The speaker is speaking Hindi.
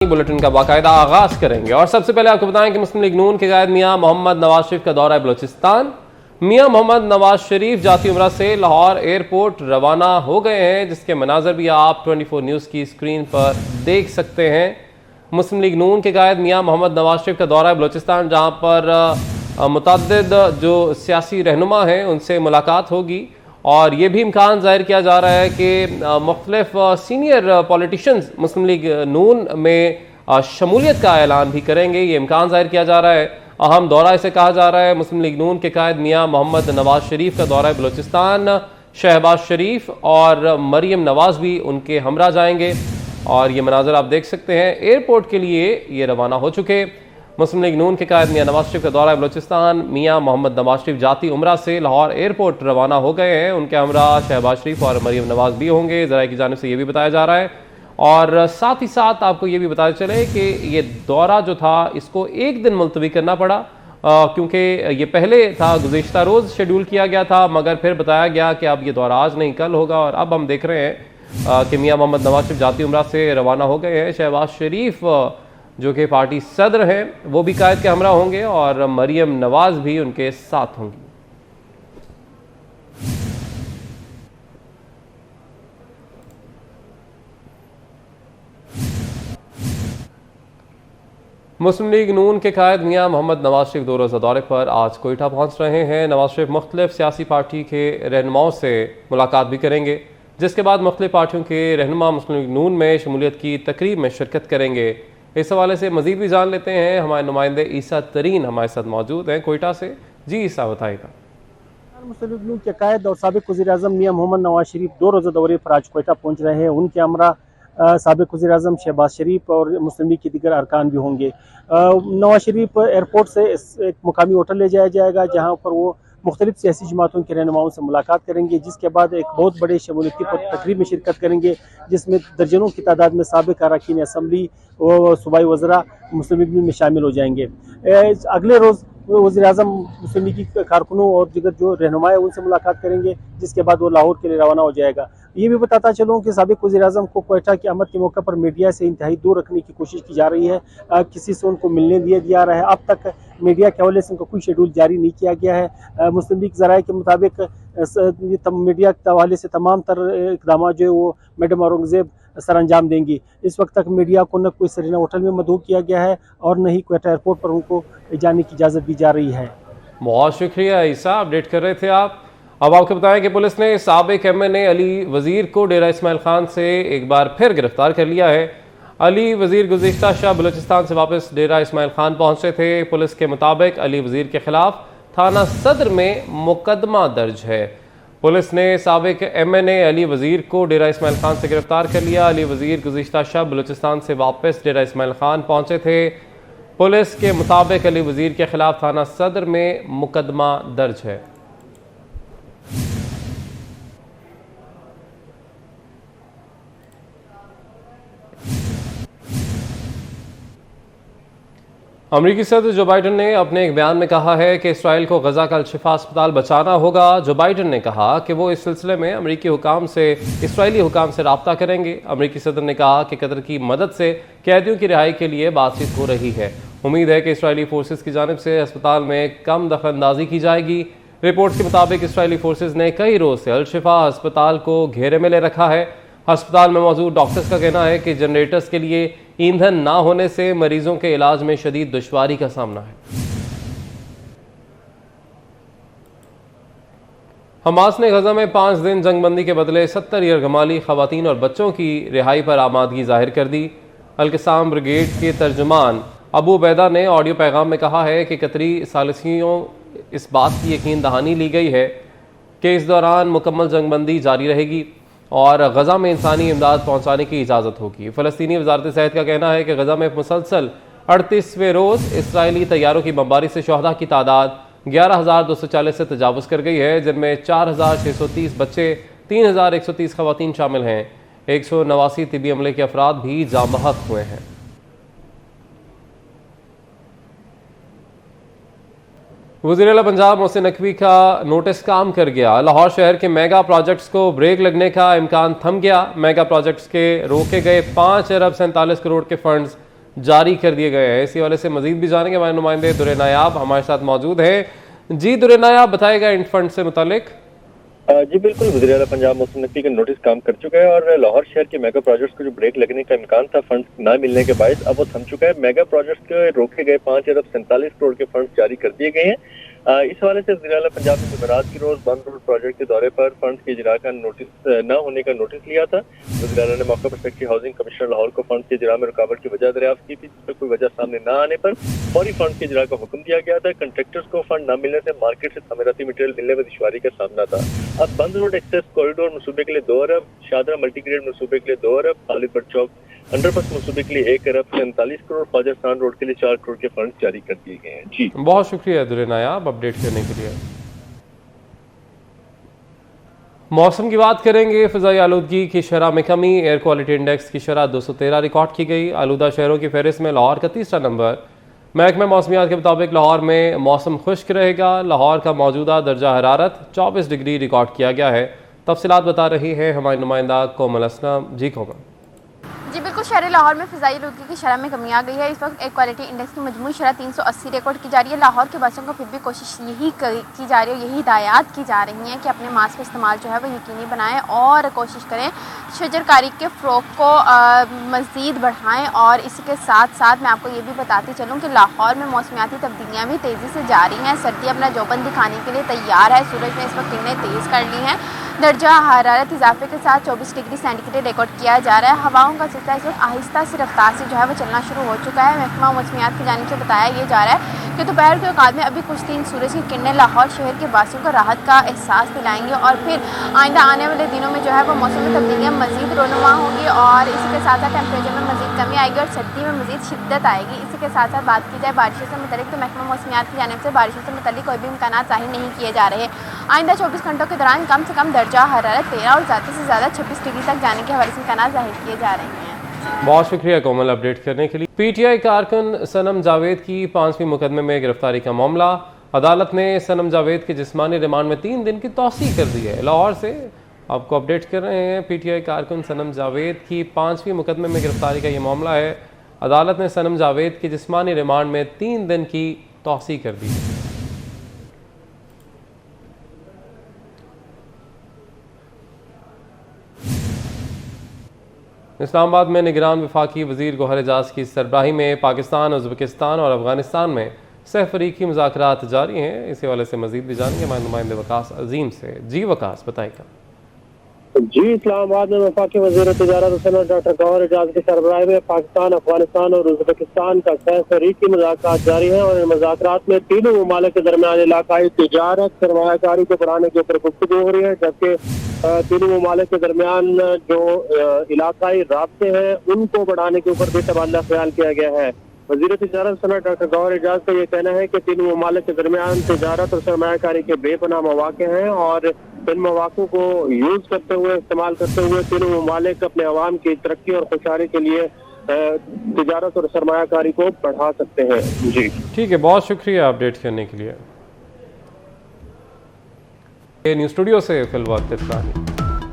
बुलेटिन का बाकायदा आगाज करेंगे और सबसे पहले आपको बताएं कि मुस्लिम लीग नून के कायद मियां मोहम्मद नवाज शरीफ का दौरा बलूचिस्तान। मियां मोहम्मद नवाज शरीफ जाती उम्रा से लाहौर एयरपोर्ट रवाना हो गए हैं, जिसके मनाजर भी आप 24 न्यूज़ की स्क्रीन पर देख सकते हैं। मुस्लिम लीग नून के कायद मियां मोहम्मद नवाज शरीफ का दौरा बलूचिस्तान, जहाँ पर मुतअद्दिद जो सियासी रहनुमा हैं उनसे मुलाकात होगी और ये भी इम्कान जाहिर किया जा रहा है कि मुख्तलिफ सीनियर पॉलिटिशियंस मुस्लिम लीग नून में शमूलियत का ऐलान भी करेंगे। ये इम्कान जाहिर किया जा रहा है। अहम दौरा इसे कहा जा रहा है। मुस्लिम लीग नून के कायद मियां मोहम्मद नवाज शरीफ का दौरा बलूचिस्तान, शहबाज शरीफ और मरियम नवाज भी उनके हमरा जाएंगे और ये मनाजर आप देख सकते हैं। एयरपोर्ट के लिए ये रवाना हो चुके। मुस्लिम लीग नून के कायद मियां नवाज शरीफ का दौरा बलूचिस्तान, मियां मोहम्मद नवाज शरीफ जाती उम्रा से लाहौर एयरपोर्ट रवाना हो गए हैं। उनके हमरा शहबाज शरीफ और मरियम नवाज भी होंगे, ज़राए की जानिब से ये भी बताया जा रहा है। और साथ ही साथ आपको ये भी बताया चले कि ये दौरा जो था इसको एक दिन मुलतवी करना पड़ा, क्योंकि ये पहले था गुज़िश्ता रोज़ शेड्यूल किया गया था, मगर फिर बताया गया कि अब ये दौरा आज नहीं कल होगा। और अब हम देख रहे हैं कि मियां मोहम्मद नवाज शरीफ जाती उम्रा से रवाना हो गए हैं। शहबाज शरीफ जो कि पार्टी सदर हैं वो भी कायद के हमरा होंगे और मरियम नवाज भी उनके साथ होंगी। मुस्लिम लीग नून के कायद मियां मोहम्मद नवाज शरीफ 2 रोज़ा दौरे पर आज कोयटा पहुंच रहे हैं। नवाज शरीफ मुख्तलिफ सियासी पार्टी के रहनुमाओं से मुलाकात भी करेंगे, जिसके बाद मुख्तलिफ पार्टियों के रहनुमा मुस्लिम लीग नून में शमूलियत की तकरीब में शिरकत करेंगे। इस हवाले से मजीद भी जान लेते हैं। हमारे नुमाइंदे ईसा तरीन हमारे साथ मौजूद हैं कोयटा से। जी ईसा, बताइएगा। मुस्लिम लीग नून के कायद और साबिक वज़ीर-ए-आज़म मियां मोहम्मद नवाज शरीफ 2 रोज़ा दौरे पर आज कोयटा पहुंच रहे हैं। उनके हमरा साबिक वज़ीर-ए-आज़म शहबाज शरीफ और मुस्लिम लीग के दीगर अरकान भी होंगे। नवाज शरीफ एयरपोर्ट से एक मुकामी होटल ले जाया जाएगा, जहाँ पर वो मुख्तलिफ सियासी जमातों के रहनुमाओं से मुलाकात करेंगे, जिसके बाद एक बहुत बड़े शमूलियती तकरीब में शिरकत करेंगे, जिसमें दर्जनों की तादाद में साबिक अरकान असम्बली व सूबाई वज़रा मुस्लिम लीग में शामिल हो जाएंगे। अगले रोज़ वज़ीर-ए-आज़म मुस्लिम लीग के कारकुनों और दिगर जो रहनुमा है उनसे मुलाकात करेंगे, जिसके बाद वो लाहौर के लिए रवाना हो जाएगा। ये भी बताता चलूँ कि साबिक वज़ीर-ए-आज़म को कोयटा की आमद के मौके पर मीडिया से इंतहाई दूर रखने की कोशिश की जा रही है। किसी से उनको मिलने दिया रहा है। अब तक मीडिया के हवाले से उनका कोई शेड्यूल जारी नहीं किया गया है। मुस्लिम लीग ज़राए के मुताबिक मीडिया के हवाले से तमाम तर इक़दाम जो है वो मैडम औरंगज़ेब सर अंजाम देंगी। इस वक्त तक मीडिया को न कोई सरीना होटल में मदऊ किया गया है और न ही कोयटा एयरपोर्ट पर उनको जाने की इजाज़त दी जा रही है। बहुत शुक्रिया ईसा, अपडेट कर रहे थे आप। अब आपको बताएं कि पुलिस ने साबिक MNA अली वज़ीर को डेरा इस्माइल खान से एक बार फिर गिरफ्तार कर लिया है। अली वज़ीर गुज़िश्ता शब बलूचिस्तान से वापस डेरा इस्माइल खान पहुंचे थे। पुलिस के मुताबिक अली वज़ीर के खिलाफ थाना सदर में मुकदमा दर्ज है। पुलिस ने साबिक MNA अली वज़ीर को डेरा इस्माइल खान से गिरफ्तार कर लिया। अली वज़ीर गुज़िश्ता शब बलूचिस्तान से वापस डेरा इस्माइल खान पहुंचे थे। पुलिस के मुताबिक अली वज़ीर के खिलाफ थाना सदर में मुकदमा दर्ज है। अमरीकी सदर जो बाइडन ने अपने एक बयान में कहा है कि इसराइल को गजा का अल-शिफा अस्पताल बचाना होगा। जो बाइडन ने कहा कि वो इस सिलसिले में अमरीकी हुकाम से इसराइली हुकाम से रब्ता करेंगे। अमरीकी सदर ने कहा कि कतर की मदद से कैदियों की रिहाई के लिए बातचीत हो रही है। उम्मीद है कि इसराइली फोर्सेज की जानिब से अस्पताल में कम दखलंदाजी की जाएगी। रिपोर्ट्स के मुताबिक इसराइली फोर्सेज ने कई रोज से अल-शिफा अस्पताल को घेरे में ले रखा है। अस्पताल में मौजूद डॉक्टर्स का कहना है कि जनरेटर्स के लिए ईंधन ना होने से मरीजों के इलाज में शदीद दुश्वारी का सामना है। हमास ने गजा में 5 दिन जंगबंदी के बदले 70 यरगमाली खवातीन और बच्चों की रिहाई पर आमादगी जाहिर कर दी। अल-क़साम ब्रिगेड के तर्जुमान अबू बैदा ने ऑडियो पैगाम में कहा है कि कतरी सालिसियों इस बात की यकीन दहानी ली गई है कि इस दौरान मुकम्मल जंगबंदी जारी रहेगी और गजा में इंसानी इमदाद पहुँचाने की इजाज़त होगी। फ़लस्तीनी वज़ारत सेहत का कहना है कि गजा में मुसलसल 38वें रोज़ इसराइली तैयारों की बमबारी से शहदा की तादाद 11,240 से तजावुज़ कर गई है, जिनमें 4,630 बच्चे, 3,130 खवातीन शामिल हैं। 189 तिबी अमले के अफराद भी जाम बहक हुए हैं। वज़ीर आला पंजाब मोहसिन नकवी का नोटिस काम कर गया। लाहौर शहर के मेगा प्रोजेक्ट्स को ब्रेक लगने का इम्कान थम गया। मेगा प्रोजेक्ट्स के रोके गए 5 अरब 47 करोड़ के फंड्स जारी कर दिए गए हैं। इसी वाले से मजीद भी जानेंगे, हमारे नुमाइंदे दुरे नायाब हमारे साथ मौजूद है। जी दुरे नायाब, बताएगा इन फंड से मुतालिक। जी बिल्कुल, वज़ीर आला पंजाब मौसम नकवी का नोटिस काम कर चुका है और लाहौर शहर के मेगा प्रोजेक्ट्स को जो ब्रेक लगने का इम्कान था फंड ना मिलने के बायस, अब वो थम चुका है। मेगा प्रोजेक्ट्स के रोके गए 5 अरब 47 करोड़ के फंड जारी कर दिए गए हैं। इस हवाले से वज़ीर आला पंजाब ने जुमेरात की रोज बंद रोड प्रोजेक्ट के दौरे पर फंड के इजरा का नोटिस न होने का नोटिस लिया था। वज़ीर आला ने मौके पर सेक्रेटरी हाउसिंग कमिश्नर लाहौर को फंड के इजरा में रुकावट की वजह दरियाफ्त की थी, जिसमें कोई वजह सामने न आने पर फौरी फंड के इजरा का हुक्म दिया गया था। कंट्रैक्टर्स को फंड न मिलने से मार्केट से तमीराती मटेरियल मिलने में दुश्वारी का सामना था। अब बंद रोड एक्सेस कॉरिडोर मनसूबे के लिए 2 अरब, शादरा मल्टीग्रेड मनसूबे के लिए 2 अरब, खालिद बट चौक अंडरपास मनसूबे के लिए 1 अरब 47 करोड़, ख्वाजा रोड के लिए 4 करोड़ के फंड जारी कर दिए गए हैं। जी बहुत शुक्रिया दुरे नायाब अपडेट करने के लिए। मौसम की बात करेंगे। फ़िज़ाई आलूदगी की शरह में कमी, एयर क्वालिटी इंडेक्स की शरह 213 रिकॉर्ड की गई। आलूदा शहरों की फहरिस्त में लाहौर का तीसरा नंबर। महकमा मौसमियात के मुताबिक लाहौर में मौसम खुश्क रहेगा। लाहौर का मौजूदा दर्जा हरारत 24 डिग्री रिकॉर्ड किया गया है। तफसीलात बता रही है हमारी नुमाइंदा कोमल असलम। जी कोमल। जी बिल्कुल, शहर लाहौर में फ़िज़ाई आलूदगी की शरह में कमी आ गई है। इस वक्त एयर क्वालिटी इंडेक्स की मजमूई शरह 380 रिकॉर्ड की जा रही है। लाहौर के बच्चों को फिर भी कोशिश यही की जा रही है, यही हिदायत की जा रही हैं कि अपने मास्क का इस्तेमाल जो है वो यकीनी बनाएं और कोशिश करें शजरकारी के फ़रोग को मज़ीद बढ़ाएं। और इसी के साथ साथ मैं आपको ये भी बताती चलूँ कि लाहौर में मौसमियाती तब्दीलियाँ भी तेज़ी से जारी हैं। सर्दी अपना जोबन दिखाने के लिए तैयार है। सूरज ने इस वक्त किरणें तेज़ कर ली हैं। दर्जा हरारत इजाफे के साथ 24 डिग्री सेंटीग्रेड रिकॉर्ड किया जा रहा है। हवाओं का सिलसिला इस वक्त आहिस्ता सी रफ्तार से जो है वो चलना शुरू हो चुका है। महकमा मौसमियात की जानिब से बताया ये जा रहा है कि दोपहर के औकात में अभी कुछ दिन सूरज की किरणें लाहौर शहर के वासियों को राहत का एहसास दिलाएंगे और फिर आइंदा आने वाले दिनों में जो है वो मौसम में तब्दीलियाँ मज़ीद रोनुमा होंगी और इसी के साथ साथ टेम्परेचर में मज़ीद कमी आएगी और सर्दी में मज़ीद शिद्दत आएगी। इसी के साथ साथ बात की जाए बारिशों से मुतल्लिक, तो महकमा मौसमियात की जानिब से बारिशों से मुतल्लिक कोई भी इम्कानात ज़ाहिर नहीं किए जा रहे। आइंदा 24 घंटों के दौरान कम से कम दर्जा हरारत 13 और ज़्यादा से ज़्यादा 26 डिग्री तक जाने के हवाले से इम्कानात ज़ाहिर किए जा रहे हैं। बहुत शुक्रिया कोमल अपडेट करने के लिए। पीटीआई कारकुन सनम जावेद की 5वीं मुकदमे में गिरफ्तारी का मामला। अदालत ने सनम जावेद के जिस्मानी रिमांड में 3 दिन की तौसीह कर दी है। लाहौर से आपको अपडेट कर रहे हैं। पीटीआई कारकुन सनम जावेद की 5वीं मुकदमे में गिरफ्तारी का ये मामला है। अदालत ने सनम जावेद के जिस्मानी रिमांड में 3 दिन की तौसीह कर दी है। इस्लामाबाद में निगरान वफाकी वज़ीर गौहर एजाज की सरबराही में पाकिस्तान, उज़्बेकिस्तान और अफगानिस्तान में सहफरीकी मुज़ाकरात जारी हैं। इसी वाले से मज़ीद भी जानेंगे हमारे नुमाइंदे वकास अजीम से। जी वकास, बताएगा। जी, इस्लामाबाद में वफाकी वज़ीर तिजारत सनत डॉक्टर गौहर एजाज की सरबराही में पाकिस्तान, अफगानिस्तान और उज़्बेकिस्तान का सहफरीकी मुज़ाकरात जारी है और इन मुज़ाकरात में तीनों ममालिक के दरमियान इलाकाई तिजारत, सरमायाकारी को बढ़ाने के ऊपर गुफ्तगू हो रही है, जबकि तीनों ममालिक के दरमियान जो इलाकाई राब्ते हैं उनको बढ़ाने के ऊपर भी तबादला ख्याल किया गया है। वज़ीर तिजारत सनत डॉक्टर गौहर एजाज का ये कहना है कि तीनों ममालिक के दरमियान तिजारत और सरमायाकारी के बेपनाह मौक़े हैं और इन मौक़ों को यूज़ करते हुए, इस्तेमाल करते हुए तीनों ममालिक अपने अवाम की तरक्की और खुशहाली के लिए तिजारत और सरमायाकारी को बढ़ा सकते हैं। जी ठीक है, बहुत शुक्रिया अपडेट करने के लिए। न्यूज़ स्टूडियो से फिलहाल इतना ही।